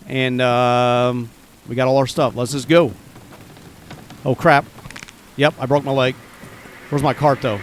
And we got all our stuff. Let's just go. Oh, crap. Yep, I broke my leg. Where's my cart, though?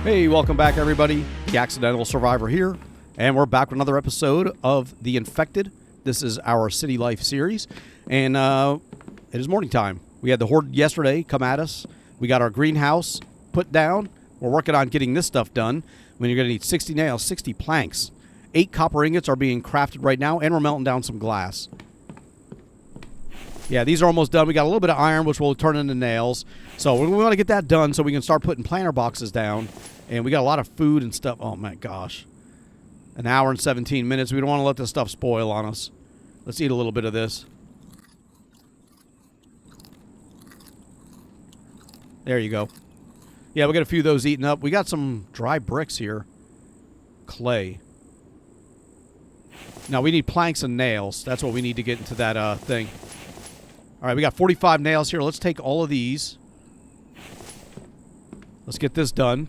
Hey, welcome back, everybody. The Accidental Survivor here, and we're back with another episode of The Infected. This is our City Life series, and it is morning time. We had the Horde yesterday come at us. We got our greenhouse put down. We're working on getting this stuff done. When you're going to need 60 nails, 60 planks. 8 copper ingots are being crafted right now, and we're melting down some glass. Yeah, these are almost done. We got a little bit of iron, which will turn into nails. So we want to get that done so we can start putting planter boxes down. And we got a lot of food and stuff. Oh, my gosh. An hour and 17 minutes. We don't want to let this stuff spoil on us. Let's eat a little bit of this. There you go. Yeah, we got a few of those eaten up. We got some dry bricks here. Clay. Now, we need planks and nails. That's what we need to get into that thing. All right, we got 45 nails here. Let's take all of these. Let's get this done.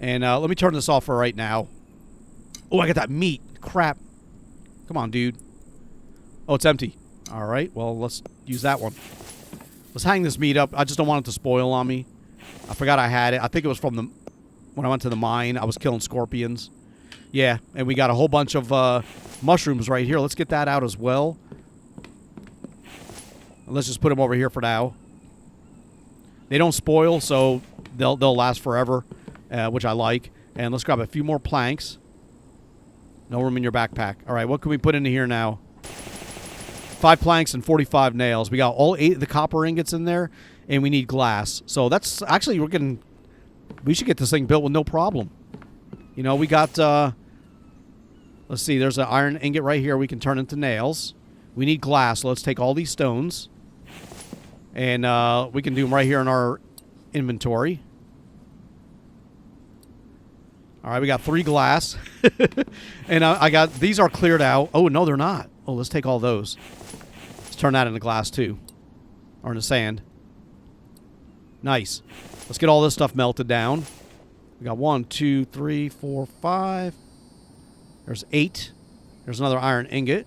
And let me turn this off for right now. Oh, I got that meat. Crap. Come on, dude. Oh, it's empty. All right, well, let's use that one. Let's hang this meat up. I just don't want it to spoil on me. I forgot I had it. I think it was from when I went to the mine. I was killing scorpions. Yeah, and we got a whole bunch of mushrooms right here. Let's get that out as well. Let's just put them over here for now. They don't spoil, so they'll last forever. Which I like. And let's grab a few more planks. No room in your backpack. All right, what can we put into here now? 5 planks and 45 nails. We got all 8 of the copper ingots in there, and we need glass. So that's actually, we should get this thing built with no problem. You know, we got, let's see, there's an iron ingot right here we can turn into nails. We need glass, so let's take all these stones. And we can do them right here in our inventory. All right, we got 3 glass. And I got, these are cleared out. Oh, no, they're not. Oh, let's take all those. Let's turn that into glass, too. Or into sand. Nice. Let's get all this stuff melted down. We got 1, 2, 3, 4, 5. There's 8. There's another iron ingot.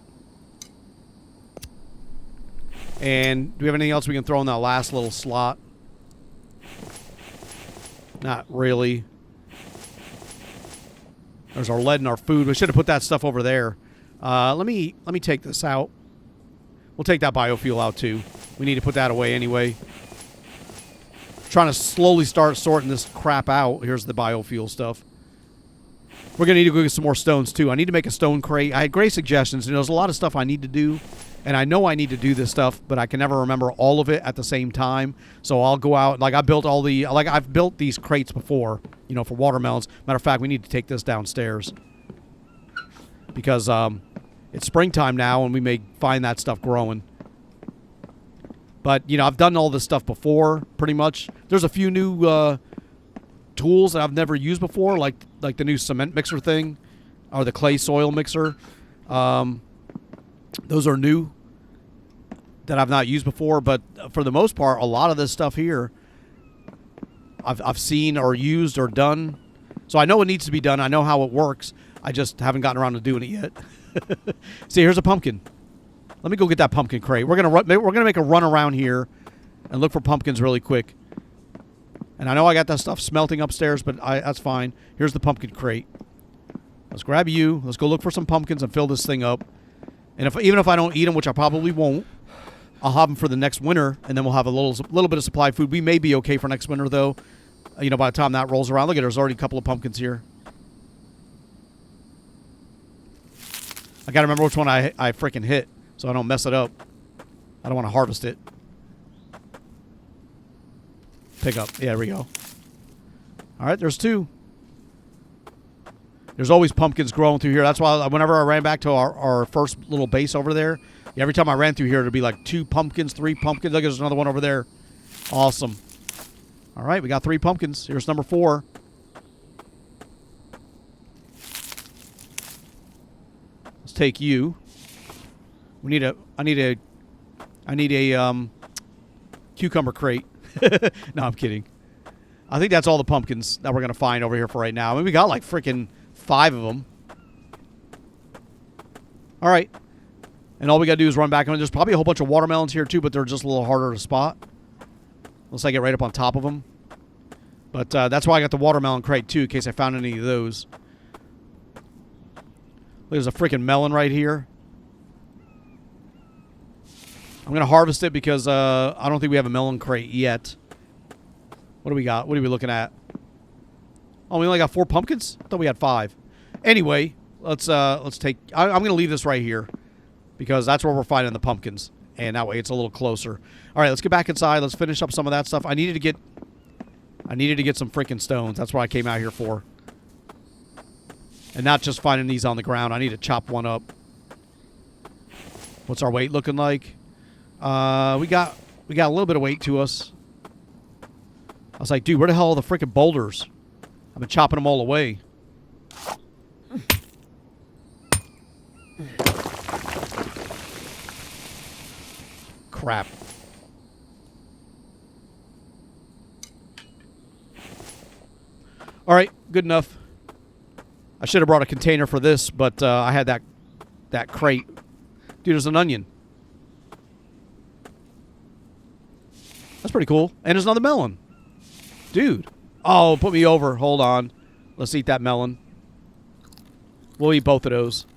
And do we have anything else we can throw in that last little slot? Not really. There's our lead and our food. We should have put that stuff over there. Let me take this out. We'll take that biofuel out too. We need to put that away anyway. Trying to slowly start sorting this crap out. Here's the biofuel stuff. We're going to need to go get some more stones too. I need to make a stone crate. I had great suggestions. There's a lot of stuff I need to do. And I know I need to do this stuff, but I can never remember all of it at the same time. So I'll go out. Like, I built all the... Like, I've built these crates before, you know, for watermelons. Matter of fact, we need to take this downstairs. Because it's springtime now, and we may find that stuff growing. But, you know, I've done all this stuff before, pretty much. There's a few new tools that I've never used before, like the new cement mixer thing, or the clay soil mixer. Those are new that I've not used before, but for the most part, a lot of this stuff here I've seen or used or done. So I know it needs to be done. I know how it works. I just haven't gotten around to doing it yet. See, here's a pumpkin. Let me go get that pumpkin crate. We're gonna make a run around here and look for pumpkins really quick. And I know I got that stuff smelting upstairs, but that's fine. Here's the pumpkin crate. Let's grab you. Let's go look for some pumpkins and fill this thing up. And even if I don't eat them, which I probably won't, I'll have them for the next winter, and then we'll have a little bit of supply food. We may be okay for next winter, though. You know, by the time that rolls around. Look at, there's already a couple of pumpkins here. I gotta remember which one I freaking hit, so I don't mess it up. I don't want to harvest it. Pick up. Yeah, there we go. All right, there's 2. There's always pumpkins growing through here. That's why whenever I ran back to our first little base over there, every time I ran through here, it'd be like 2 pumpkins, 3 pumpkins. Look, there's another one over there. Awesome. All right, we got 3 pumpkins. Here's number 4. Let's take you. I need a cucumber crate. No, I'm kidding. I think that's all the pumpkins that we're going to find over here for right now. I mean, we got like freaking 5 of them. All right. And all we got to do is run back. And there's probably a whole bunch of watermelons here too, but they're just a little harder to spot. Unless I get right up on top of them. But that's why I got the watermelon crate too, in case I found any of those. There's a freaking melon right here. I'm going to harvest it because I don't think we have a melon crate yet. What do we got? What are we looking at? Oh, we only got 4 pumpkins? I thought we had 5. Anyway, let's take... I'm going to leave this right here because that's where we're finding the pumpkins. And that way it's a little closer. All right, let's get back inside. Let's finish up some of that stuff. I needed to get some freaking stones. That's what I came out here for. And not just finding these on the ground. I need to chop one up. What's our weight looking like? We got a little bit of weight to us. I was like, dude, where the hell are the freaking boulders? I've been chopping them all away. Crap. All right, good enough. I should have brought a container for this, but I had that crate. Dude, there's an onion. That's pretty cool. And there's another melon. Dude. Oh, put me over. Hold on. Let's eat that melon. We'll eat both of those.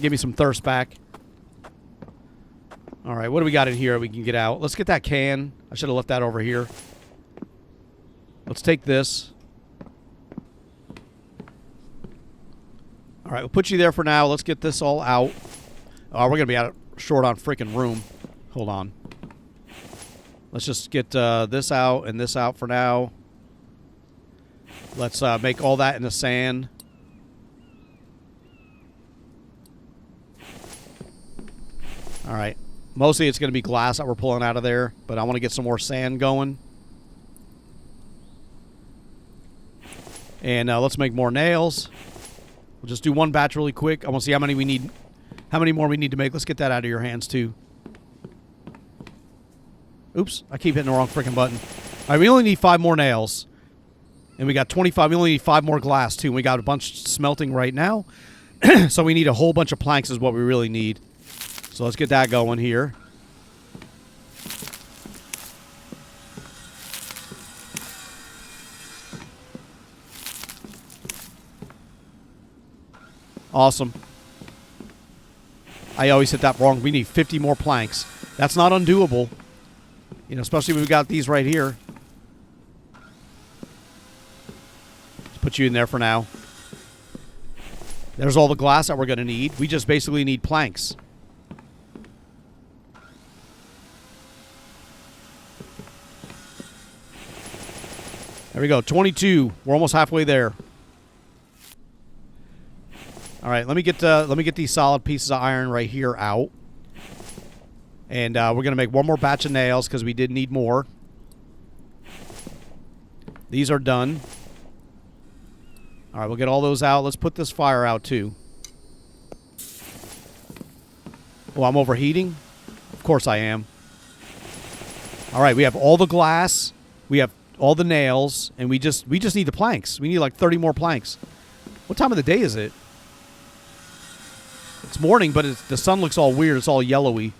Give me some thirst back. All right, what do we got in here we can get out? Let's get that can. I should have left that over here. Let's take this. All right, we'll put you there for now. Let's get this all out. Oh, we're going to be out short on freaking room. Hold on. Let's just get this out and this out for now. Let's make all that in the sand. All right. Mostly it's going to be glass that we're pulling out of there, but I want to get some more sand going. And let's make more nails. We'll just do one batch really quick. I want to see how many we need. How many more we need to make. Let's get that out of your hands too. Oops, I keep hitting the wrong freaking button. All right, we only need 5 more nails. And we got 25. We only need 5 more glass too. And we got a bunch smelting right now. So we need a whole bunch of planks is what we really need. So let's get that going here. Awesome. I always hit that wrong. We need 50 more planks. That's not undoable. You know, especially when we got these right here. Let's put you in there for now. There's all the glass that we're going to need. We just basically need planks. There we go. 22. We're almost halfway there. All right, let me get these solid pieces of iron right here out. And we're going to make one more batch of nails because we did need more. These are done. All right, we'll get all those out. Let's put this fire out too. Oh, I'm overheating? Of course I am. All right, we have all the glass. We have all the nails. And we just need the planks. We need like 30 more planks. What time of the day is it? It's morning, but the sun looks all weird. It's all yellowy.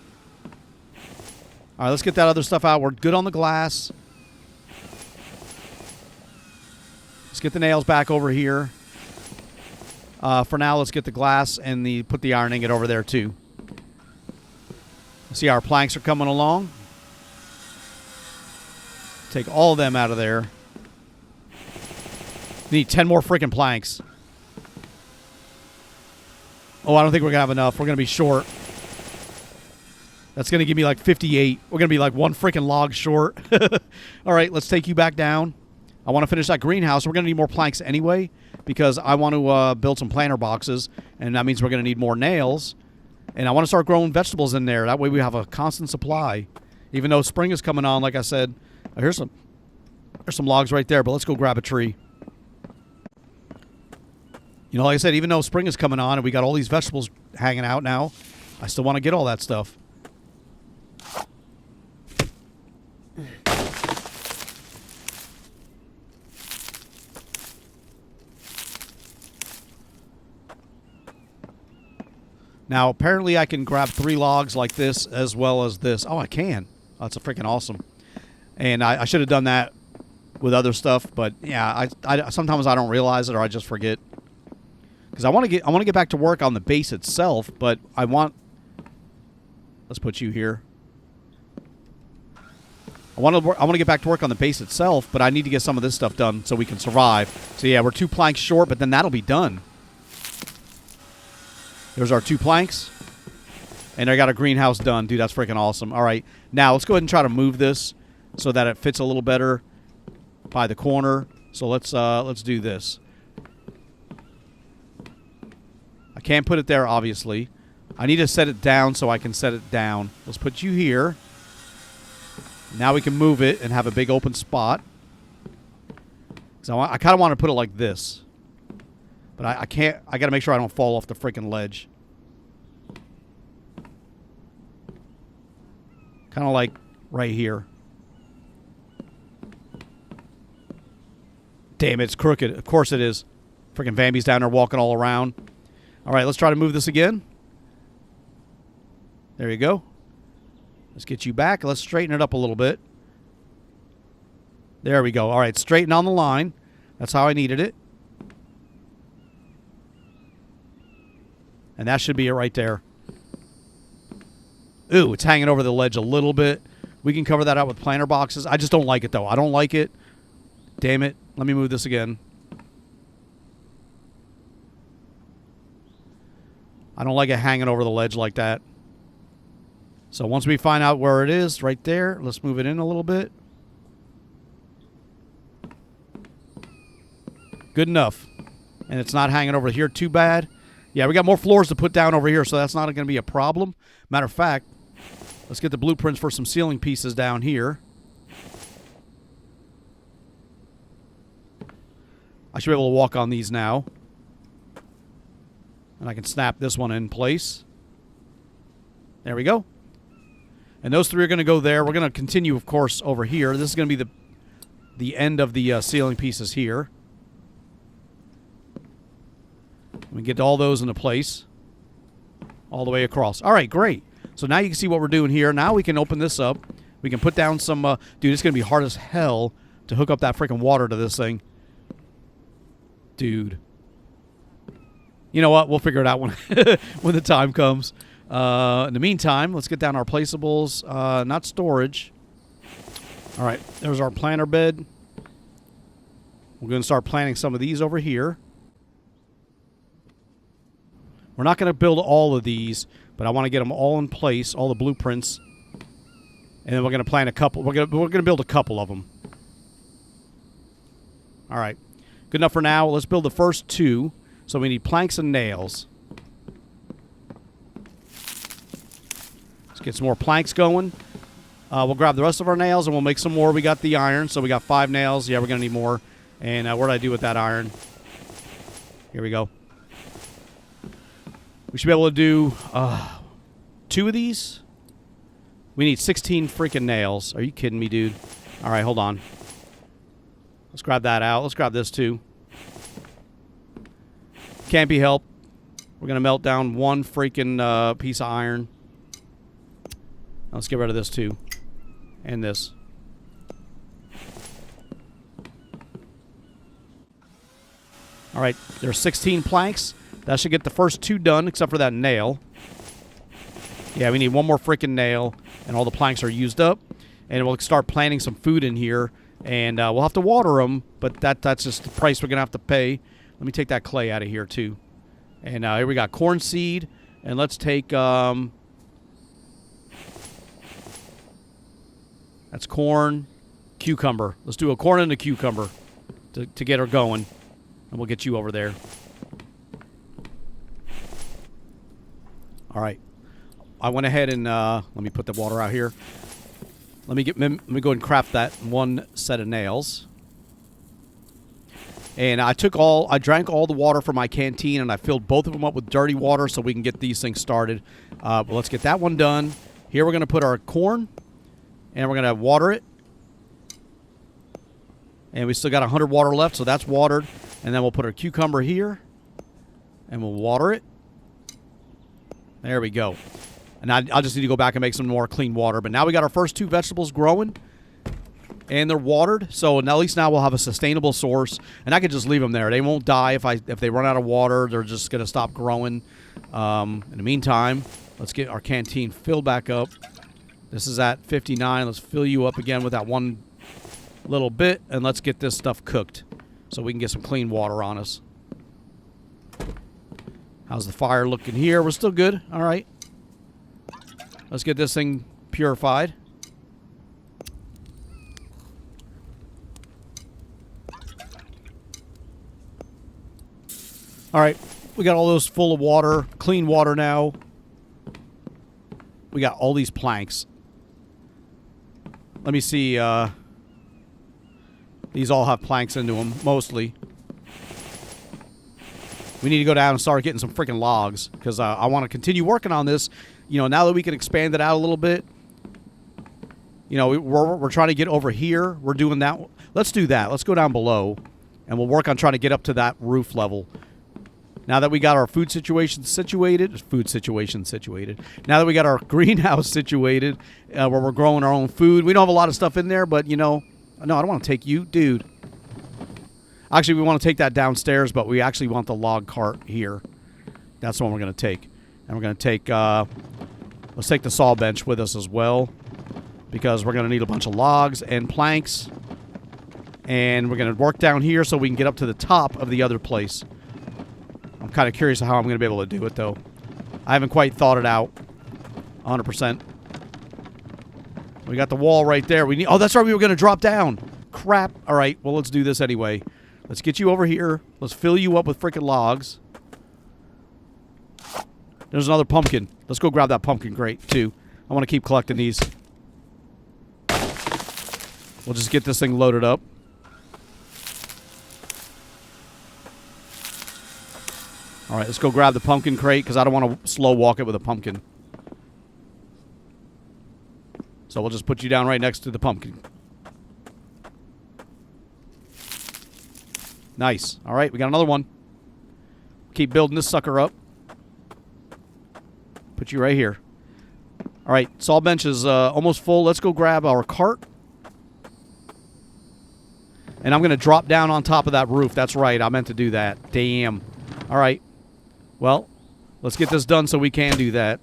All right, let's get that other stuff out. We're good on the glass. Let's get the nails back over here. For now, let's get the glass and put the iron ingot over there too. See, our planks are coming along. Take all of them out of there. We need 10 more freaking planks. Oh, I don't think we're going to have enough. We're going to be short. That's going to give me like 58. We're going to be like one freaking log short. All right, let's take you back down. I want to finish that greenhouse. We're going to need more planks anyway because I want to build some planter boxes, and that means we're going to need more nails. And I want to start growing vegetables in there. That way we have a constant supply. Even though spring is coming on, like I said, there's some logs right there, but let's go grab a tree. You know, like I said, even though spring is coming on and we got all these vegetables hanging out now, I still want to get all that stuff. Now, apparently I can grab 3 logs like this as well as this. Oh, I can. Oh, that's freaking awesome. And I should have done that with other stuff, but yeah, I sometimes I don't realize it or I just forget. Because I want to get back to work on the base itself, but I want. Let's put you here. I want to get back to work on the base itself, but I need to get some of this stuff done so we can survive. So yeah, we're 2 planks short, but then that'll be done. There's our 2 planks. And I got a greenhouse done. Dude, that's freaking awesome. All right. Now, let's go ahead and try to move this so that it fits a little better by the corner. So let's do this. I can't put it there, obviously. I need to set it down so I can set it down. Let's put you here. Now we can move it and have a big open spot. So I kind of want to put it like this. But I can't. I got to make sure I don't fall off the freaking ledge. Kind of like right here. Damn, it's crooked. Of course it is. Freaking Bambi's down there walking all around. All right, let's try to move this again. There you go. Let's get you back. Let's straighten it up a little bit. There we go. All right, straighten on the line. That's how I needed it. And that should be it right there. Ooh, it's hanging over the ledge a little bit. We can cover that out with planter boxes. I just don't like it, though. I don't like it. Damn it. Let me move this again. I don't like it hanging over the ledge like that. So once we find out where it is, right there, let's move it in a little bit. Good enough. And it's not hanging over here too bad. Yeah, we got more floors to put down over here, so that's not going to be a problem. Matter of fact, let's get the blueprints for some ceiling pieces down here. I should be able to walk on these now. And I can snap this one in place. There we go. And those 3 are going to go there. We're going to continue, of course, over here. This is going to be the end of the ceiling pieces here. We get all those into place. All the way across. All right, great. So now you can see what we're doing here. Now we can open this up. We can put down some... dude, it's going to be hard as hell to hook up that freaking water to this thing. Dude. You know what? We'll figure it out when, when the time comes. In the meantime, let's get down our placeables. Not storage. All right, there's our planter bed. We're going to start planting some of these over here. We're not going to build all of these, but I want to get them all in place, all the blueprints. And then we're going to plant a couple. We're going to build a couple of them. All right. Good enough for now. Let's build the first 2. So we need planks and nails. Let's get some more planks going. We'll grab the rest of our nails and we'll make some more. We got the iron, so we got 5 nails. Yeah, we're going to need more. And what did I do with that iron? Here we go. We should be able to do 2 of these. We need 16 freaking nails. Are you kidding me, dude? All right, hold on. Let's grab that out. Let's grab this too. Can't be helped. We're going to melt down 1 freaking piece of iron. Let's get rid of this too. And this. All right, there's 16 planks. That should get the first 2 done, except for that nail. Yeah, we need 1 more freaking nail, and all the planks are used up. And we'll start planting some food in here, and we'll have to water them, but that's just the price we're going to have to pay. Let me take that clay out of here, too. And here we got corn seed, and let's take... that's corn, cucumber. Let's do a corn and a cucumber to get her going. And we'll get you over there. All right. I went ahead and let me put the water out here. Let me go ahead and craft that one set of nails. And I drank all the water from my canteen, and I filled both of them up with dirty water so we can get these things started. But let's get that one done. Here we're going to put our corn, and we're going to water it. And we still got 100 water left, so that's watered. And then we'll put our cucumber here, and we'll water it. There we go. And I'll just need to go back and make some more clean water. But now we got our first 2 vegetables growing. And they're watered, so at least now we'll have a sustainable source. And I could just leave them there. They won't die if they run out of water. They're just going to stop growing. In the meantime, let's get our canteen filled back up. This is at 59. Let's fill you up again with that one little bit. And let's get this stuff cooked so we can get some clean water on us. How's the fire looking here? We're still good. All right. Let's get this thing purified. All right, we got all those full of water, clean water now. We got all these planks. Let me see. These all have planks into them, mostly. We need to go down and start getting some freaking logs because I want to continue working on this. You know, now that we can expand it out a little bit. You know, we're trying to get over here. We're doing that. Let's do that. Let's go down below, and we'll work on trying to get up to that roof level. Now that we got our food situation situated. Now that we got our greenhouse situated, where we're growing our own food. We don't have a lot of stuff in there, but, you know, no, I don't want to take you, dude. Actually, we want to take that downstairs, but we actually want the log cart here. That's the one we're going to take. And we're going to take, let's take the saw bench with us as well, because we're going to need a bunch of logs and planks. And we're going to work down here so we can get up to the top of the other place. I'm kind of curious how I'm going to be able to do it, though. I haven't quite thought it out 100%. We got the wall right there. Oh, that's right. We were going to drop down. Crap. All right. Well, let's do this anyway. Let's get you over here. Let's fill you up with freaking logs. There's another pumpkin. Let's go grab that pumpkin crate, too. I want to keep collecting these. We'll just get this thing loaded up. All right, let's go grab the pumpkin crate because I don't want to slow walk it with a pumpkin. So we'll just put you down right next to the pumpkin. Nice. All right, we got another one. Keep building this sucker up. Put you right here. All right, saw bench is almost full. Let's go grab our cart. And I'm going to drop down on top of that roof. That's right, I meant to do that. Damn. All right. Well, let's get this done so we can do that.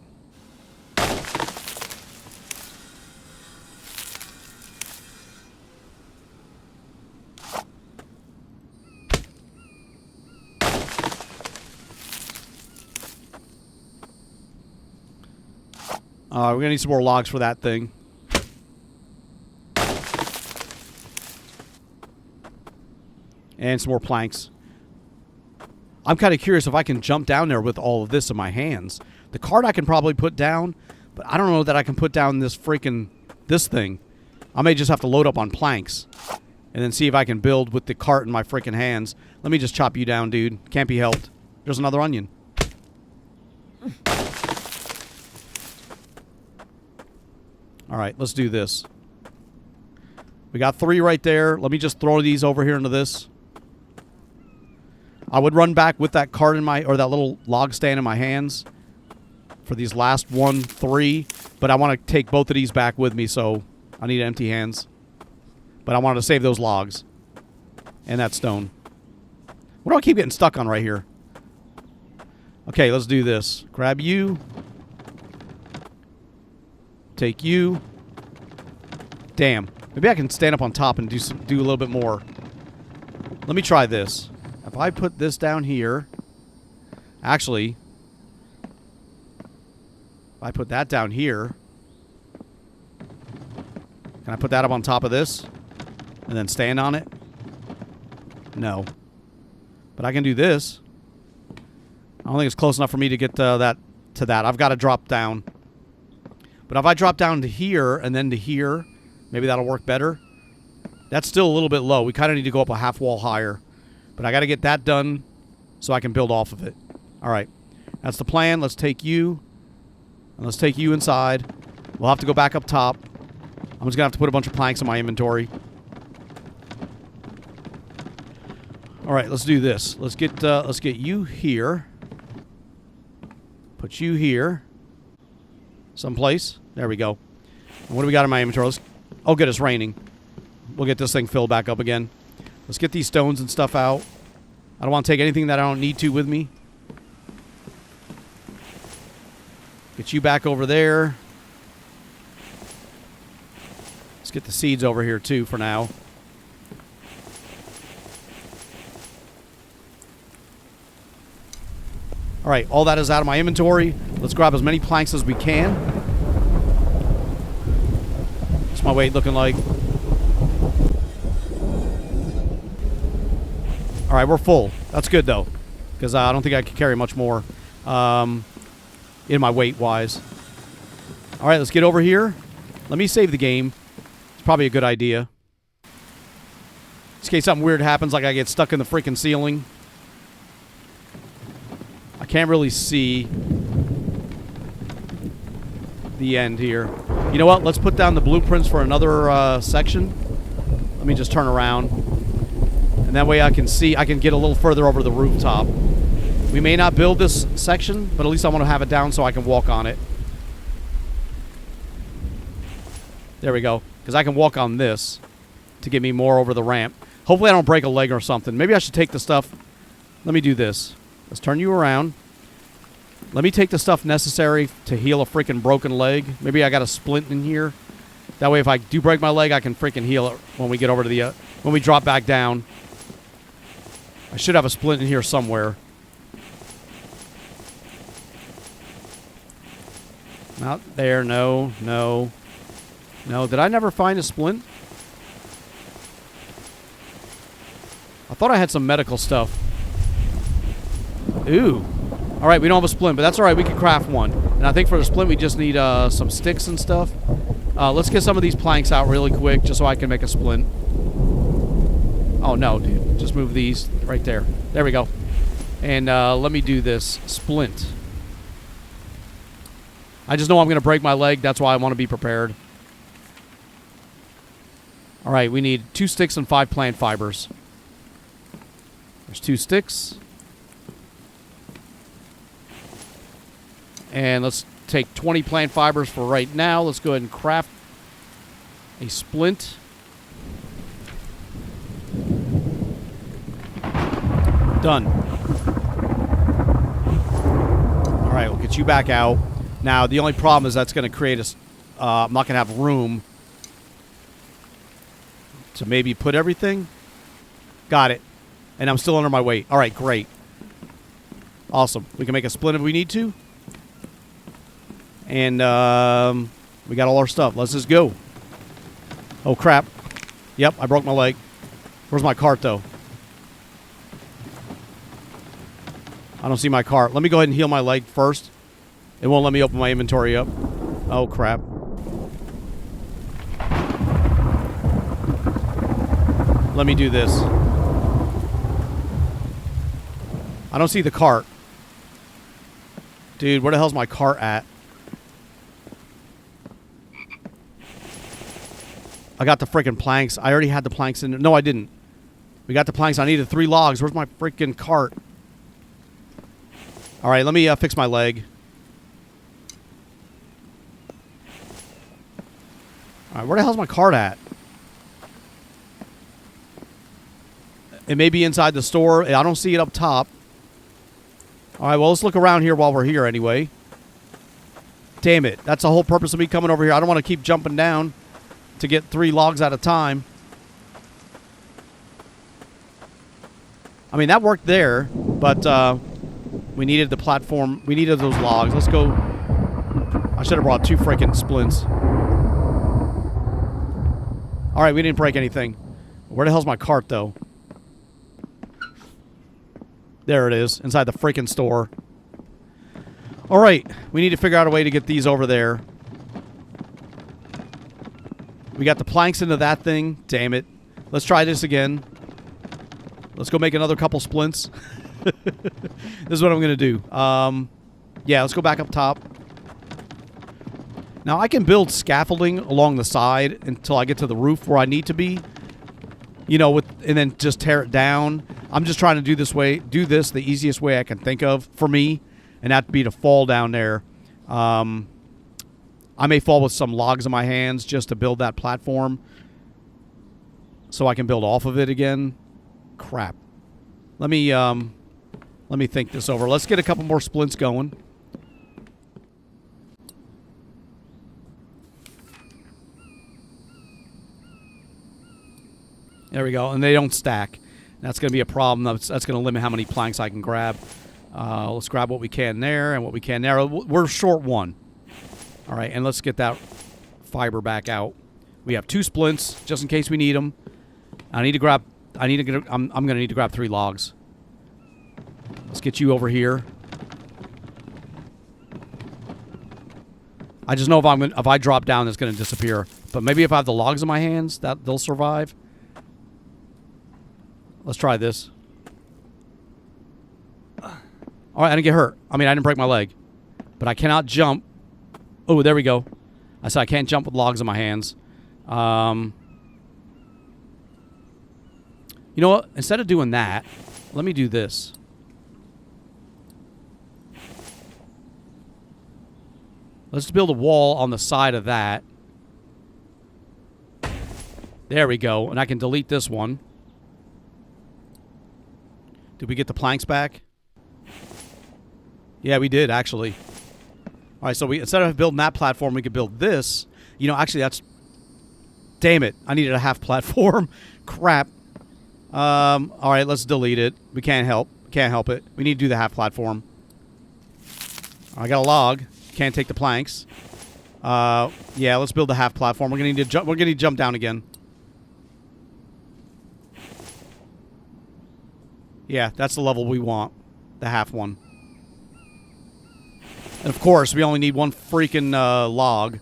We're going to need some more logs for that thing. And some more planks. I'm kind of curious if I can jump down there with all of this in my hands. The cart I can probably put down, but I don't know that I can put down this thing. I may just have to load up on planks and then see if I can build with the cart in my freaking hands. Let me just chop you down, dude. Can't be helped. There's another onion. All right, let's do this. We got 3 right there. Let me just throw these over here into this. I would run back with that cart or that little log stand in my hands for these last 3, but I want to take both of these back with me, so I need empty hands. But I wanted to save those logs and that stone. What do I keep getting stuck on right here? Okay, let's do this. Grab you. Take you. Damn. Maybe I can stand up on top and do a little bit more. Let me try this. If I put this down here, actually, if I put that down here, can I put that up on top of this and then stand on it? No. But I can do this. I don't think it's close enough for me to get that. I've got to drop down. But if I drop down to here and then to here, maybe that'll work better. That's still a little bit low. We kind of need to go up a half wall higher. But I got to get that done so I can build off of it. All right. That's the plan. Let's take you. And let's take you inside. We'll have to go back up top. I'm just going to have to put a bunch of planks in my inventory. All right, let's do this. Let's get you here. Put you here. Someplace. There we go. And what do we got in my inventory? Oh, good, it's raining. We'll get this thing filled back up again. Let's get these stones and stuff out. I don't want to take anything that I don't need to with me. Get you back over there. Let's get the seeds over here too for now. All right, all that is out of my inventory. Let's grab as many planks as we can. What's my weight looking like? All right, we're full. That's good, though, because I don't think I can carry much more in my weight-wise. All right, let's get over here. Let me save the game. It's probably a good idea. In case something weird happens, like I get stuck in the freaking ceiling. I can't really see the end here. You know what? Let's put down the blueprints for another section. Let me just turn around. And that way I can see, I can get a little further over the rooftop. We may not build this section, but at least I want to have it down so I can walk on it. There we go. Because I can walk on this to get me more over the ramp. Hopefully I don't break a leg or something. Maybe I should take the stuff. Let me do this. Let's turn you around. Let me take the stuff necessary to heal a freaking broken leg. Maybe I got a splint in here. That way if I do break my leg, I can freaking heal it when we get over to the... when we drop back down. I should have a splint in here somewhere. Not there. No. No. No. Did I never find a splint? I thought I had some medical stuff. Ooh. All right, we don't have a splint, but that's all right. We can craft one. And I think for the splint, we just need some sticks and stuff. Let's get some of these planks out really quick just so I can make a splint. Oh, no, dude. Just move these right there. There we go. And let me do this. Splint. I just know I'm going to break my leg. That's why I want to be prepared. All right, we need 2 sticks and 5 plant fibers. There's 2 sticks. And let's take 20 plant fibers for right now. Let's go ahead and craft a splint. Done. All right, we'll get you back out. Now, the only problem is that's going to create a... I'm not going to have room to maybe put everything. Got it. And I'm still under my weight. All right, great. Awesome. We can make a splint if we need to. And we got all our stuff. Let's just go. Oh, crap. Yep, I broke my leg. Where's my cart, though? I don't see my cart. Let me go ahead and heal my leg first. It won't let me open my inventory up. Oh, crap. Let me do this. I don't see the cart. Dude, where the hell's my cart at? I got the freaking planks. I already had the planks in there. No, I didn't. We got the planks. I needed 3 logs. Where's my freaking cart? All right, let me fix my leg. All right, where the hell's my cart at? It may be inside the store. I don't see it up top. All right, well, let's look around here while we're here anyway. Damn it. That's the whole purpose of me coming over here. I don't want to keep jumping down to get 3 logs at a time. I mean, that worked there, but we needed the platform. We needed those logs. Let's go. I should have brought 2 freaking splints. All right, we didn't break anything. Where the hell's my cart, though? There it is, inside the freaking store. All right, we need to figure out a way to get these over there. We got the planks into that thing. Damn it. Let's try this again. Let's go make another couple splints. This is what I'm going to do. Yeah, let's go back up top. Now, I can build scaffolding along the side until I get to the roof where I need to be. You know, and then just tear it down. I'm just trying to do this the easiest way I can think of for me, and that'd be to fall down there. I may fall with some logs in my hands just to build that platform so I can build off of it again. Crap. Let me think this over. Let's get a couple more splints going. There we go. And they don't stack. That's going to be a problem. That's going to limit how many planks I can grab. Let's grab what we can there and what we can there. We're short one. All right, and let's get that fiber back out. We have 2 splints just in case we need them. I'm going to need to grab 3 logs. Let's get you over here. I just know if I drop down, it's going to disappear. But maybe if I have the logs in my hands, they'll survive. Let's try this. All right, I didn't get hurt. I mean, I didn't break my leg. But I cannot jump. Oh, there we go. I said I can't jump with logs in my hands. You know what? Instead of doing that, let me do this. Let's build a wall on the side of that. There we go. And I can delete this one. Did we get the planks back? Yeah, we did, actually. All right, so instead of building that platform, we could build this. You know, actually, that's... Damn it. I needed a half platform. Crap. All right, let's delete it. We can't help it. We need to do the half platform. I got a log. Can't take the planks. Yeah, let's build the half platform. We're gonna need to jump down again. Yeah, that's the level we want. The half one. And of course, we only need 1 freaking log.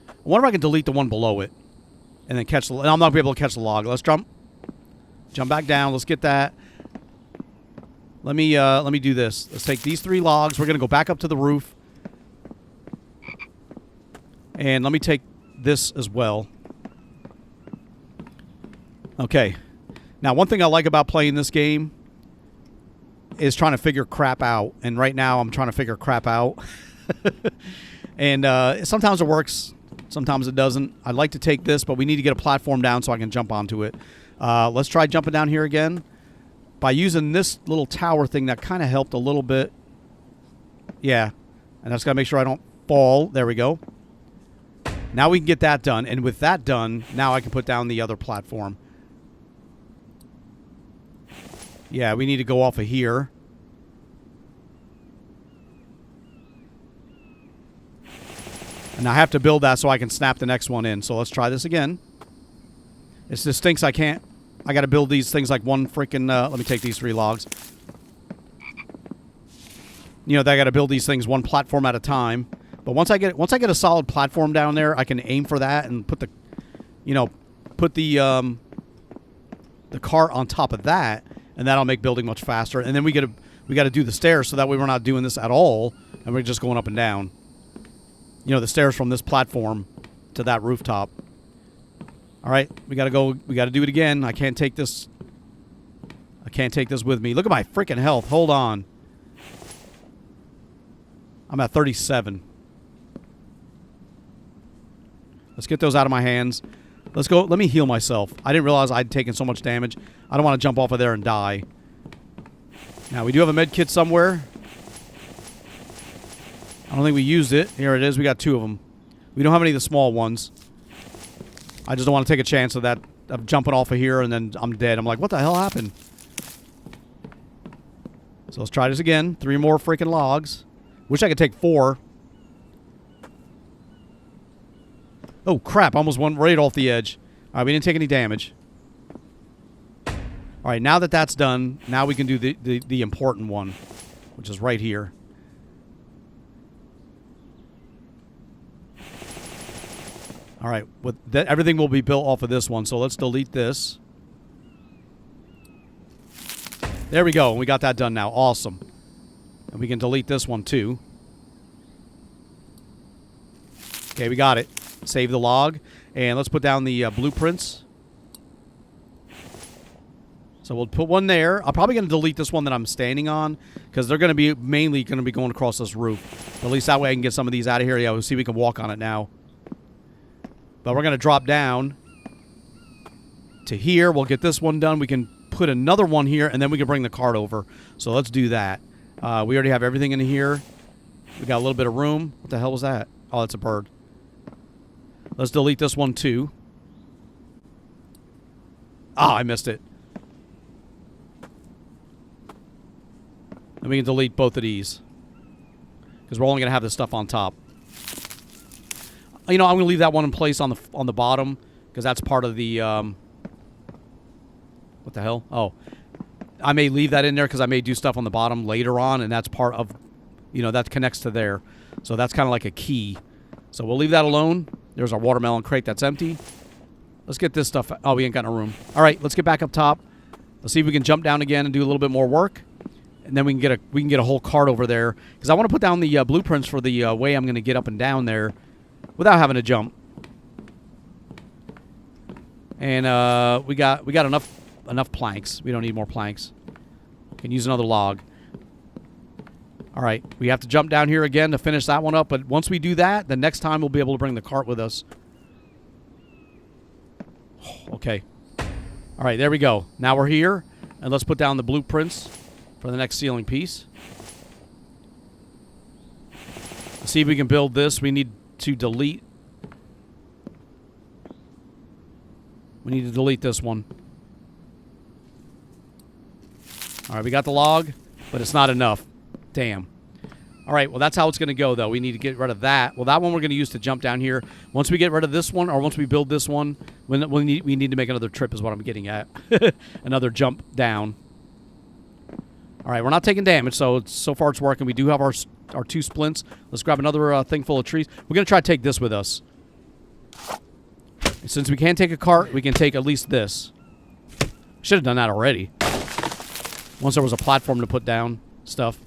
I wonder if I can delete the one below it. And then catch the... I'm not going to be able to catch the log. Let's jump. Jump back down. Let's get that. Let me do this. Let's take these 3 logs. We're going to go back up to the roof. And let me take this as well. Okay. Now, one thing I like about playing this game is trying to figure crap out. And right now, I'm trying to figure crap out. And sometimes it works. Sometimes it doesn't. I'd like to take this, but we need to get a platform down so I can jump onto it. Let's try jumping down here again. By using this little tower thing, that kind of helped a little bit. Yeah. And I just got to make sure I don't fall. There we go. Now we can get that done. And with that done, now I can put down the other platform. Yeah, we need to go off of here. And I have to build that so I can snap the next one in. So let's try this again. It just stinks I can't. I got to build these things like one freaking... let me take these 3 logs. You know, I got to build these things one platform at a time. But once I get a solid platform down there, I can aim for that and put the... You know, put the cart on top of that. And that'll make building much faster. And then we got to do the stairs so that way we're not doing this at all. And we're just going up and down. You know, the stairs from this platform to that rooftop. All right, we got to go. We got to do it again. I can't take this. I can't take this with me. Look at my freaking health. Hold on. I'm at 37. Let's get those out of my hands. Let's go. Let me heal myself. I didn't realize I'd taken so much damage. I don't want to jump off of there and die. Now, we do have a med kit somewhere. I don't think we used it. Here it is. We got 2 of them. We don't have any of the small ones. I just don't want to take a chance of that, of jumping off of here and then I'm dead. I'm like, what the hell happened? So let's try this again. 3 more freaking logs. Wish I could take 4. Oh, crap. Almost went right off the edge. All right, we didn't take any damage. All right, now that that's done, now we can do the important one, which is right here. All right, everything will be built off of this one, so let's delete this. There we go. We got that done now. Awesome. And we can delete this one too. Okay, we got it. Save the log. And let's put down the blueprints. So we'll put one there. I'm probably going to delete this one that I'm standing on because they're going to be mainly going to be going across this roof. At least that way I can get some of these out of here. Yeah, we'll see if we can walk on it now. But we're going to drop down to here. We'll get this one done. We can put another one here, and then we can bring the cart over. So let's do that. We already have everything in here. We got a little bit of room. What the hell was that? Oh, that's a bird. Let's delete this one too. Ah, I missed it. And we can delete both of these because we're only going to have this stuff on top. You know, I'm going to leave that one in place on the bottom because that's part of the what the hell? Oh, I may leave that in there because I may do stuff on the bottom later on, and that's part of, you know, that connects to there. So that's kind of like a key. So we'll leave that alone. There's our watermelon crate that's empty. Let's get this stuff. Oh, we ain't got no room. All right, let's get back up top. Let's see if we can jump down again and do a little bit more work, and then we can get a whole cart over there because I want to put down the blueprints for the way I'm going to get up and down there without having to jump. And we got enough planks. We don't need more planks. Can use another log. All right, we have to jump down here again to finish that one up, but once we do that, the next time we'll be able to bring the cart with us. Okay. All right, there we go. Now we're here, and let's put down the blueprints for the next ceiling piece. Let's see if we can build this. We need to delete. We need to delete this one. All right, we got the log, but it's not enough. Damn. All right, well, that's how it's going to go, though. We need to get rid of that. Well, that one we're going to use to jump down here. Once we get rid of this one, or once we build this one, we need to make another trip is what I'm getting at. Another jump down. All right, we're not taking damage, so far it's working. We do have our 2 splints. Let's grab another thing full of trees. We're going to try to take this with us. Since we can't take a cart, we can take at least this. Should have done that already. Once there was a platform to put down stuff.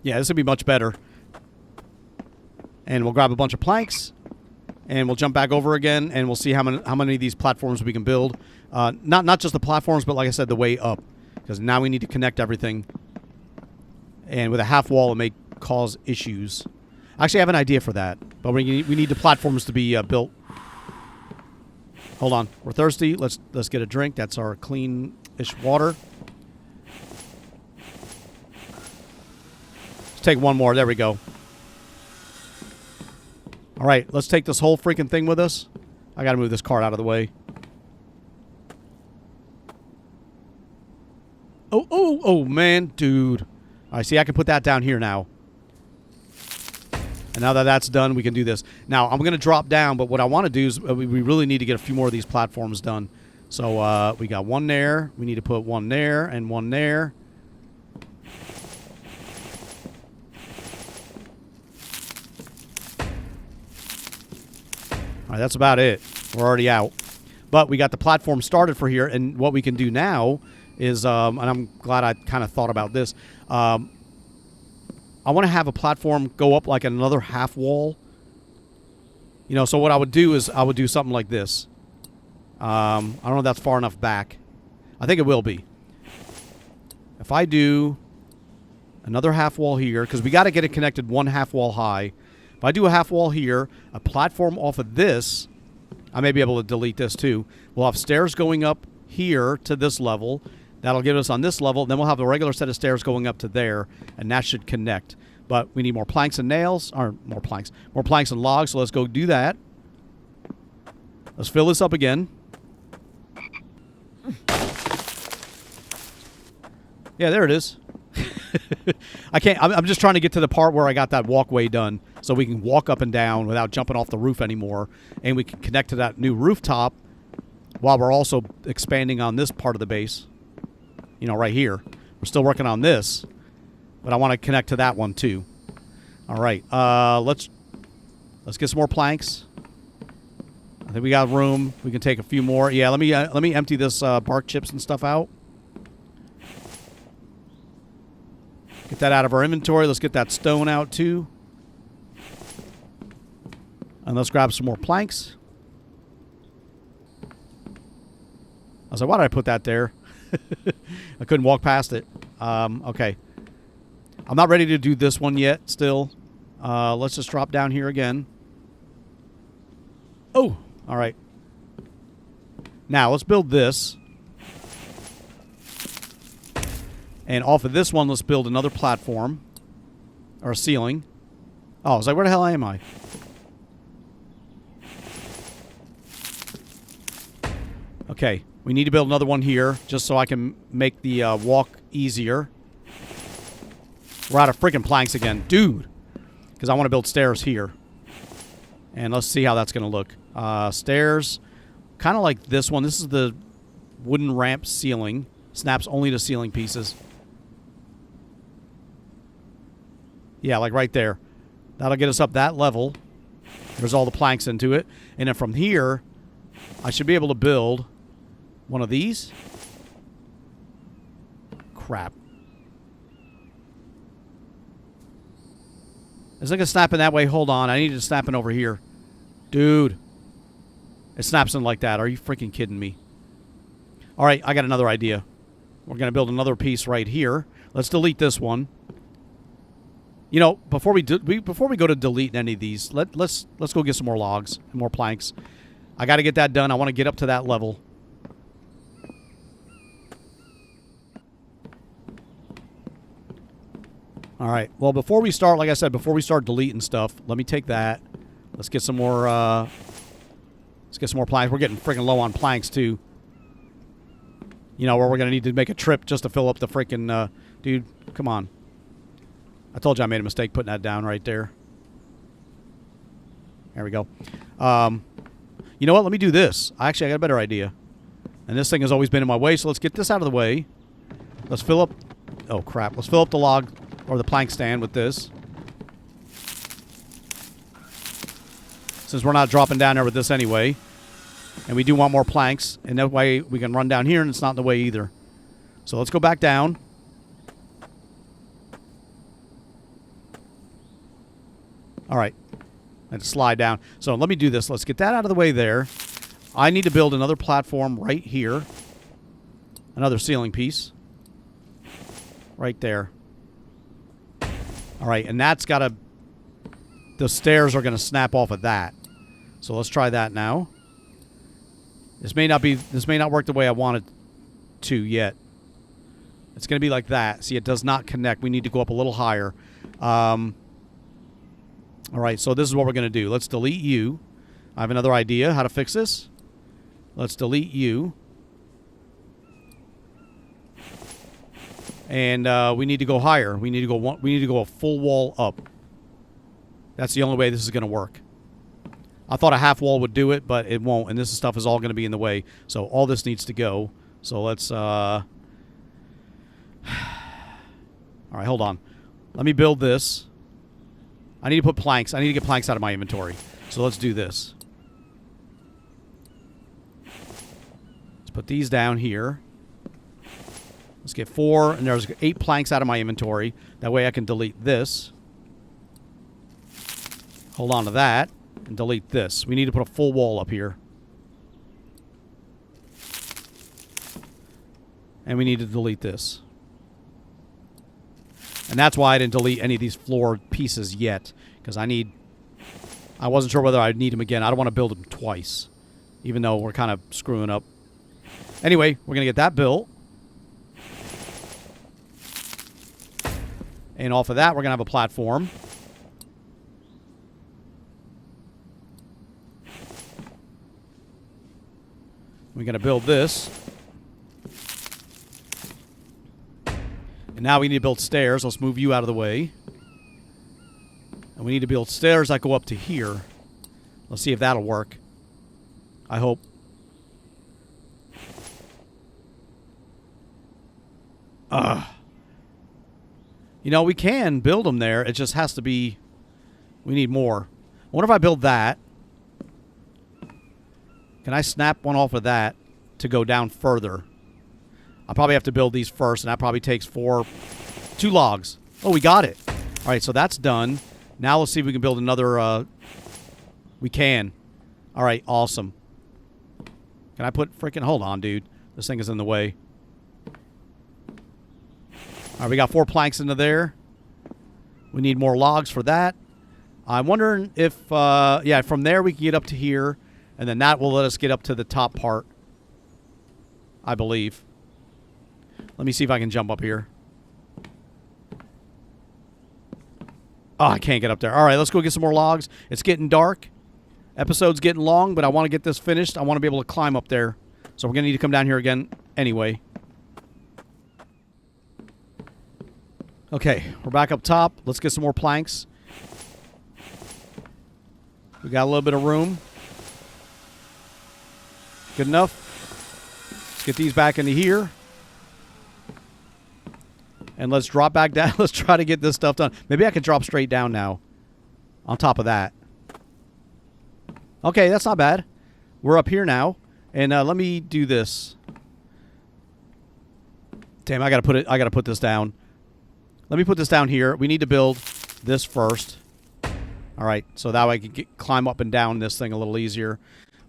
Yeah, this would be much better. And we'll grab a bunch of planks, and we'll jump back over again, and we'll see how many of these platforms we can build. Not just the platforms, but like I said, the way up. Because now we need to connect everything. And with a half wall, it may cause issues. Actually, I have an idea for that. But we need the platforms to be built. Hold on. We're thirsty. Let's get a drink. That's our clean-ish water. Let's take one more. There we go. All right. Let's take this whole freaking thing with us. I got to move this cart out of the way. Oh, man. Dude. All right, see, I can put that down here now. And now that that's done, we can do this. Now, I'm going to drop down, but what I want to do is we really need to get a few more of these platforms done. So we got one there. We need to put one there and one there. All right, that's about it. We're already out. But we got the platform started for here, and what we can do now is, and I'm glad I kind of thought about this, I want to have a platform go up like another half wall. You know, so what I would do is I would do something like this. I don't know if that's far enough back. I think it will be. If I do another half wall here, because we got to get it connected one half wall high. If I do a half wall here, a platform off of this, I may be able to delete this too. We'll have stairs going up here to this level. That'll get us on this level. Then we'll have a regular set of stairs going up to there, and that should connect. But we need more planks and nails, or more planks and logs, so let's go do that. Let's fill this up again. Yeah, there it is. I'm just trying to get to the part where I got that walkway done so we can walk up and down without jumping off the roof anymore, and we can connect to that new rooftop while we're also expanding on this part of the base. You know, right here. We're still working on this, but I want to connect to that one too. All right, let's get some more planks. I think we got room. We can take a few more. Yeah, let me empty this bark chips and stuff out. Get that out of our inventory. Let's get that stone out too. And let's grab some more planks. I was like, why did I put that there? I couldn't walk past it. Okay. I'm not ready to do this one yet still. Let's just drop down here again. Oh, all right. Now, let's build this. And off of this one, let's build another platform. Or a ceiling. Oh, I was like, where the hell am I? Okay, we need to build another one here, just so I can make the walk easier. We're out of freaking planks again. Dude! Because I want to build stairs here. And let's see how that's going to look. Stairs, kind of like this one. This is the wooden ramp ceiling. Snaps only to ceiling pieces. Yeah, like right there. That'll get us up that level. There's all the planks into it. And then from here, I should be able to build one of these. Crap. Is it going to snap in that way? Hold on. I need to snap in over here. Dude. It snaps in like that. Are you freaking kidding me? All right, I got another idea. We're going to build another piece right here. Let's delete this one. You know, before we go to delete any of these, let's go get some more logs and more planks. I got to get that done. I want to get up to that level. All right. Well, before we start, like I said, before we start deleting stuff, let me take that. Let's get some more. Let's get some more planks. We're getting freaking low on planks too. You know, where we're gonna need to make a trip just to fill up the freaking. Dude, come on. I told you I made a mistake putting that down right there. There we go. You know what? Let me do this. Actually, I got a better idea. And this thing has always been in my way, so let's get this out of the way. Let's fill up... Oh, crap. Let's fill up the log or the plank stand with this. Since we're not dropping down there with this anyway. And we do want more planks. And that way we can run down here and it's not in the way either. So let's go back down. All right. And slide down. So let me do this. Let's get that out of the way there. I need to build another platform right here. Another ceiling piece. Right there. All right. And that's got to... The stairs are going to snap off of that. So let's try that now. This may not work the way I want it to yet. It's going to be like that. See, it does not connect. We need to go up a little higher. All right, so this is what we're going to do. Let's delete you. I have another idea how to fix this. Let's delete you. And we need to go higher. We need to go a full wall up. That's the only way this is going to work. I thought a half wall would do it, but it won't. And this stuff is all going to be in the way. So all this needs to go. So let's... All right, hold on. Let me build this. I need to put planks. I need to get planks out of my inventory. So let's do this. Let's put these down here. Let's get 4, and there's 8 planks out of my inventory. That way I can delete this. Hold on to that, and delete this. We need to put a full wall up here. And we need to delete this. And that's why I didn't delete any of these floor pieces yet. Because I wasn't sure whether I'd need them again. I don't want to build them twice. Even though we're kind of screwing up. Anyway, we're going to get that built. And off of that, we're going to have a platform. We're going to build this. And now we need to build stairs. Let's move you out of the way. And we need to build stairs that go up to here. Let's see if that'll work. I hope. You know, we can build them there. It just has to be... We need more. I wonder if I build that. Can I snap one off of that to go down further? I'll probably have to build these first, and that probably takes 2 logs. Oh, we got it. All right, so that's done. Now let's see if we can build another... We can. All right, awesome. Can I put freaking... Hold on, dude. This thing is in the way. All right, we got 4 planks into there. We need more logs for that. I'm wondering if... yeah, from there we can get up to here, and then that will let us get up to the top part, I believe. Let me see if I can jump up here. Oh, I can't get up there. All right, let's go get some more logs. It's getting dark. Episode's getting long, but I want to get this finished. I want to be able to climb up there. So we're going to need to come down here again anyway. Okay, we're back up top. Let's get some more planks. We got a little bit of room. Good enough. Let's get these back into here. And let's drop back down. Let's try to get this stuff done. Maybe I can drop straight down now. On top of that. Okay, that's not bad. We're up here now. And let me do this. Damn, I gotta put this down. Let me put this down here. We need to build this first. All right, so that way I can climb up and down this thing a little easier.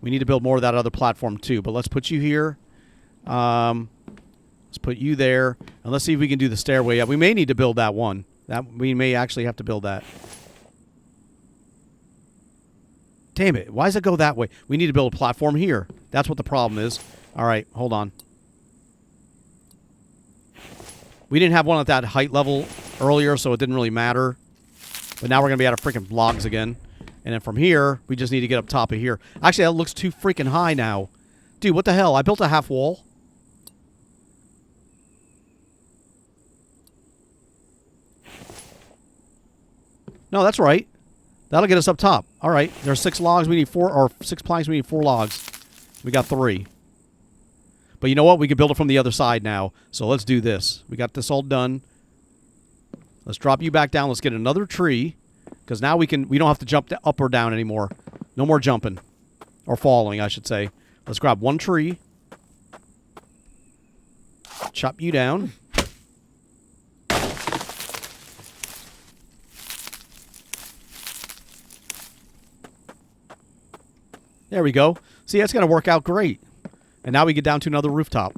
We need to build more of that other platform too. But let's put you here. Let's put you there. And let's see if we can do the stairway up. We may need to build that one. We may actually have to build that. Damn it. Why does it go that way? We need to build a platform here. That's what the problem is. All right, hold on. We didn't have one at that height level earlier, so it didn't really matter. But now we're going to be out of freaking logs again. And then from here, we just need to get up top of here. Actually, that looks too freaking high now. Dude, what the hell? I built a half wall. No, that's right. That'll get us up top. All right. There's 6 logs. We need 4, or 6 planks. We need 4 logs. We got 3. But you know what? We can build it from the other side now. So let's do this. We got this all done. Let's drop you back down. Let's get another tree. Because now we don't have to jump up or down anymore. No more jumping. Or falling, I should say. Let's grab one tree. Chop you down. There we go. See, that's going to work out great. And now we get down to another rooftop.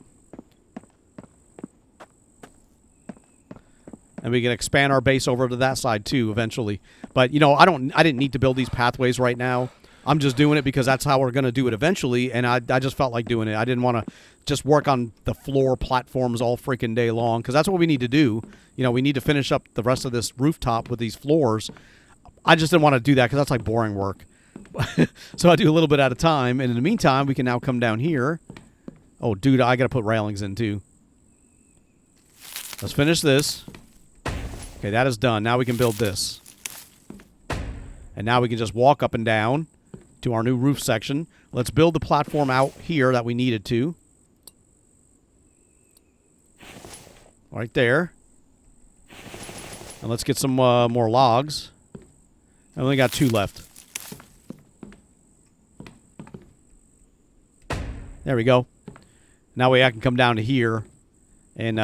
And we can expand our base over to that side too eventually. But, you know, I didn't need to build these pathways right now. I'm just doing it because that's how we're going to do it eventually. And I just felt like doing it. I didn't want to just work on the floor platforms all freaking day long. Because that's what we need to do. You know, we need to finish up the rest of this rooftop with these floors. I just didn't want to do that because that's like boring work. So I do a little bit at a time. And in the meantime, we can now come down here. Oh, dude, I got to put railings in too. Let's finish this. Okay, that is done. Now we can build this. And now we can just walk up and down to our new roof section. Let's build the platform out here that we needed to. Right there. And let's get some more logs. I only got 2 left. There we go. Now I can come down to here and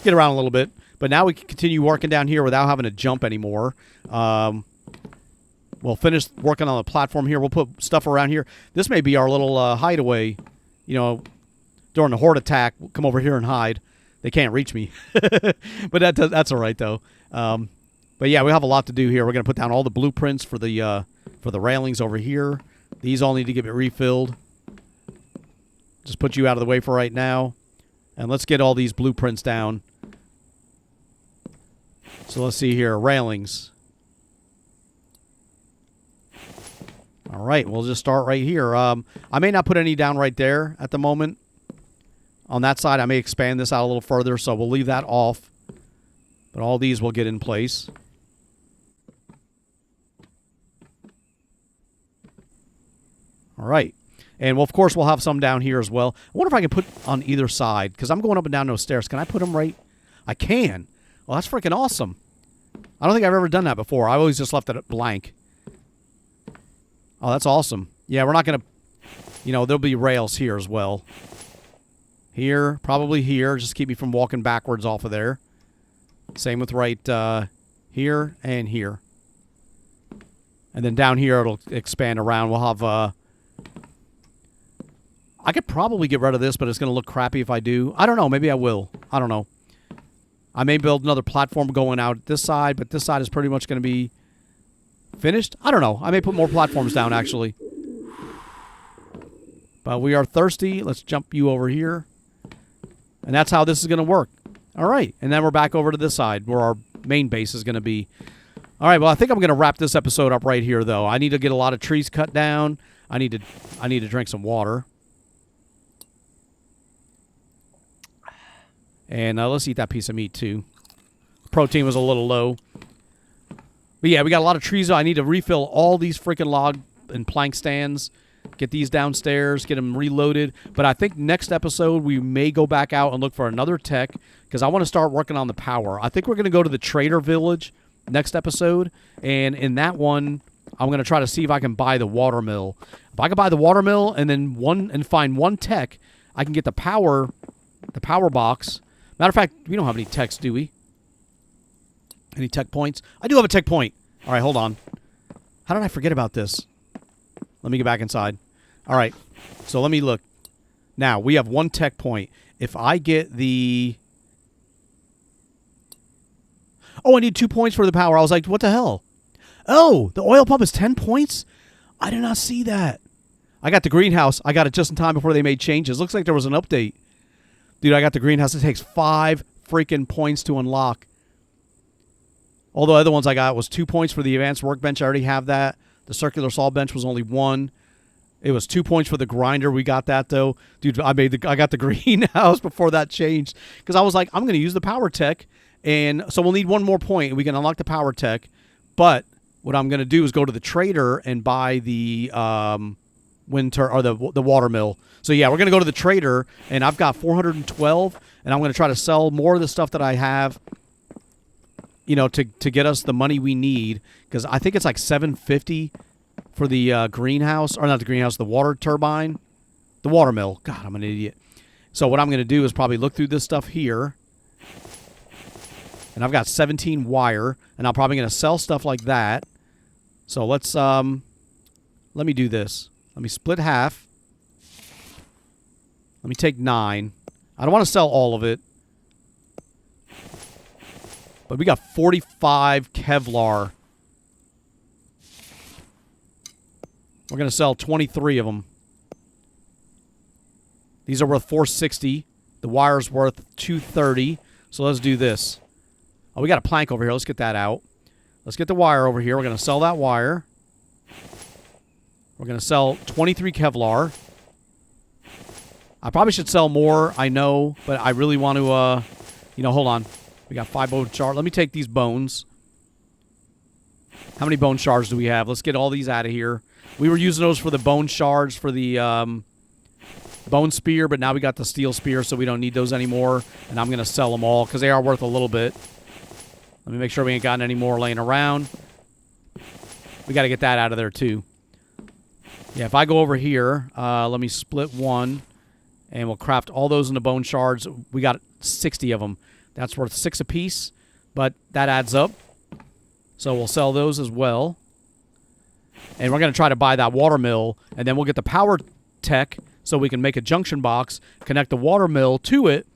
get around a little bit. But now we can continue working down here without having to jump anymore. We'll finish working on the platform here. We'll put stuff around here. This may be our little hideaway. You know, during the horde attack, we'll come over here and hide. They can't reach me. But that's all right, though. But yeah, we have a lot to do here. We're going to put down all the blueprints for the railings over here. These all need to get refilled. Just put you out of the way for right now. And let's get all these blueprints down. So let's see here. Railings. All right. We'll just start right here. I may not put any down right there at the moment. On that side, I may expand this out a little further, so we'll leave that off. But all these will get in place. All right. And, well, of course, we'll have some down here as well. I wonder if I can put on either side, because I'm going up and down those stairs. Can I put them right? I can. Well, that's freaking awesome. I don't think I've ever done that before. I always just left it blank. Oh, that's awesome. Yeah, we're not going to... You know, there'll be rails here as well. Here, probably here. Just keep me from walking backwards off of there. Same with right here and here. And then down here, it'll expand around. We'll have... I could probably get rid of this, but it's going to look crappy if I do. I don't know. Maybe I will. I don't know. I may build another platform going out this side, but this side is pretty much going to be finished. I don't know. I may put more platforms down, actually. But we are thirsty. Let's jump you over here. And that's how this is going to work. All right. And then we're back over to this side where our main base is going to be. All right. Well, I think I'm going to wrap this episode up right here, though. I need to get a lot of trees cut down. I need to drink some water. And let's eat that piece of meat, too. Protein was a little low. But, yeah, we got a lot of trees. I need to refill all these freaking log and plank stands. Get these downstairs. Get them reloaded. But I think next episode we may go back out and look for another tech. Because I want to start working on the power. I think we're going to go to the trader village next episode. And in that one, I'm going to try to see if I can buy the water mill. If I can buy the water mill and then find one tech, I can get the power box. Matter of fact, we don't have any techs, do we? Any tech points? I do have a tech point. All right, hold on. How did I forget about this? Let me get back inside. All right, so let me look. Now, we have one tech point. If I get the... Oh, I need 2 points for the power. I was like, what the hell? Oh, the oil pump is 10 points? I did not see that. I got the greenhouse. I got it just in time before they made changes. Looks like there was an update. Dude, I got the greenhouse. It takes 5 freaking points to unlock. All the other ones I got was 2 points for the advanced workbench. I already have that. The circular saw bench was only 1. It was 2 points for the grinder. We got that, though. Dude, I got the greenhouse before that changed. Because I was like, I'm going to use the power tech. And so we'll need 1 more point, and we can unlock the power tech. But what I'm going to do is go to the trader and buy the the water mill. So, yeah, we're going to go to the trader, and I've got 412, and I'm going to try to sell more of the stuff that I have, you know, to get us the money we need, because I think it's like 750 for the greenhouse, or not the greenhouse, the water turbine, the water mill. God, I'm an idiot. So what I'm going to do is probably look through this stuff here, and I've got 17 wire, and I'm probably going to sell stuff like that. So let's, let me do this. Let me split half. Let me take 9. I don't want to sell all of it. But we got 45 Kevlar. We're going to sell 23 of them. These are worth 460. The wire's worth 230. So let's do this. Oh, we got a plank over here. Let's get that out. Let's get the wire over here. We're going to sell that wire. We're going to sell 23 Kevlar. I probably should sell more, I know, but I really want to, you know, hold on. We got 5 bone shards. Let me take these bones. How many bone shards do we have? Let's get all these out of here. We were using those for the bone shards for the bone spear, but now we got the steel spear, so we don't need those anymore. And I'm going to sell them all because they are worth a little bit. Let me make sure we ain't got any more laying around. We got to get that out of there, too. Yeah, if I go over here, let me split 1. And we'll craft all those into bone shards. We got 60 of them. That's worth 6 apiece, but that adds up. So we'll sell those as well. And we're going to try to buy that water mill, and then we'll get the power tech so we can make a junction box, connect the water mill to it,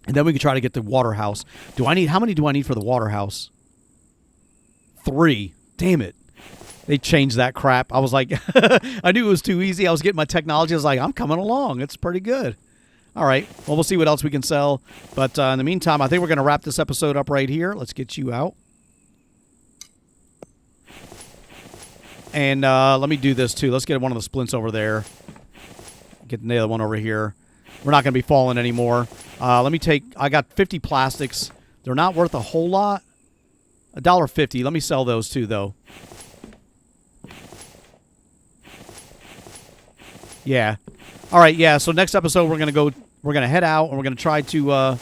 and then we can try to get the water house. How many do I need for the water house? 3. Damn it. They changed that crap. I was like, I knew it was too easy. I was getting my technology. I was like, I'm coming along. It's pretty good. All right. Well, we'll see what else we can sell. But in the meantime, I think we're going to wrap this episode up right here. Let's get you out. And let me do this, too. Let's get one of the splints over there. Get the other one over here. We're not going to be falling anymore. Let me take... I got 50 plastics. They're not worth a whole lot. $1.50. Let me sell those, too, though. Yeah. All right, yeah, so next episode we're going to head out and we're going to try to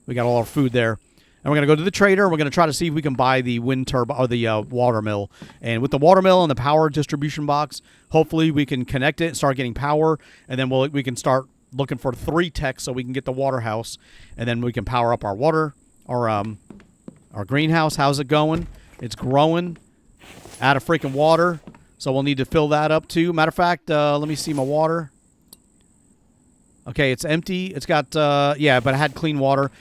we got all our food there. And we're going to go to the trader and we're going to try to see if we can buy the wind turbine or the water mill. And with the water mill and the power distribution box, hopefully we can connect it, start getting power, and then we can start looking for 3 techs so we can get the water house, and then we can power up our water, our greenhouse. How's it going? It's growing out of freaking water. So we'll need to fill that up too. Matter of fact, let me see my water. Okay, it's empty. It's got, yeah, but I had clean water.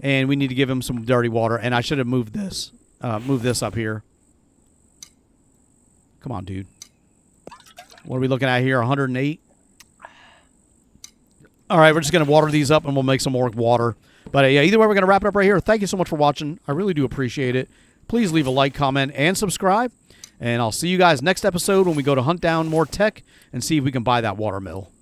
And we need to give him some dirty water. And I should have moved this. Move this up here. Come on, dude. What are we looking at here? 108? All right, we're just going to water these up and we'll make some more water. But yeah, either way, we're going to wrap it up right here. Thank you so much for watching. I really do appreciate it. Please leave a like, comment, and subscribe. And I'll see you guys next episode when we go to hunt down more tech and see if we can buy that water mill.